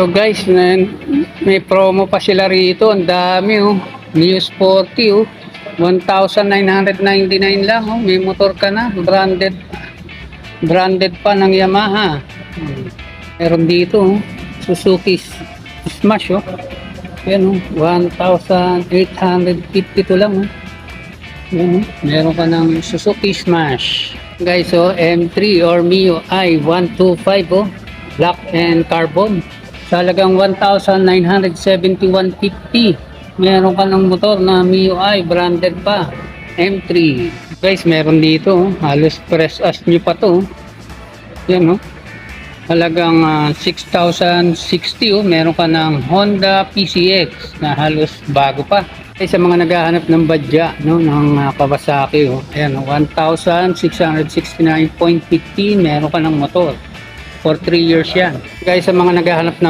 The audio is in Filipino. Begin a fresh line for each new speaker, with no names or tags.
So guys, may promo pa sila rito. Ang dami oh. News 40 oh. 1,999 lang oh. May motor ka na. Branded pa ng Yamaha. Meron dito oh. Suzuki Smash oh. Yan oh. 1,852 lang oh. Yan oh. Meron ka ng Suzuki Smash. Guys oh, M3 or Mio i 125 oh. Black and carbon. Sa halagang 1,971.50. Meron ka ng motor na MIUI branded pa. M3. Guys, meron dito. Halos press as new pa to. Yan oh. Halagang 6,060 oh. Meron ka ng Honda PCX na halos bago pa. Sa mga naghahanap ng badya no, ng Kawasaki oh. Ayan, 1,669.50. Meron ka ng motor. For 3 years yan. Guys, sa mga naghahanap ng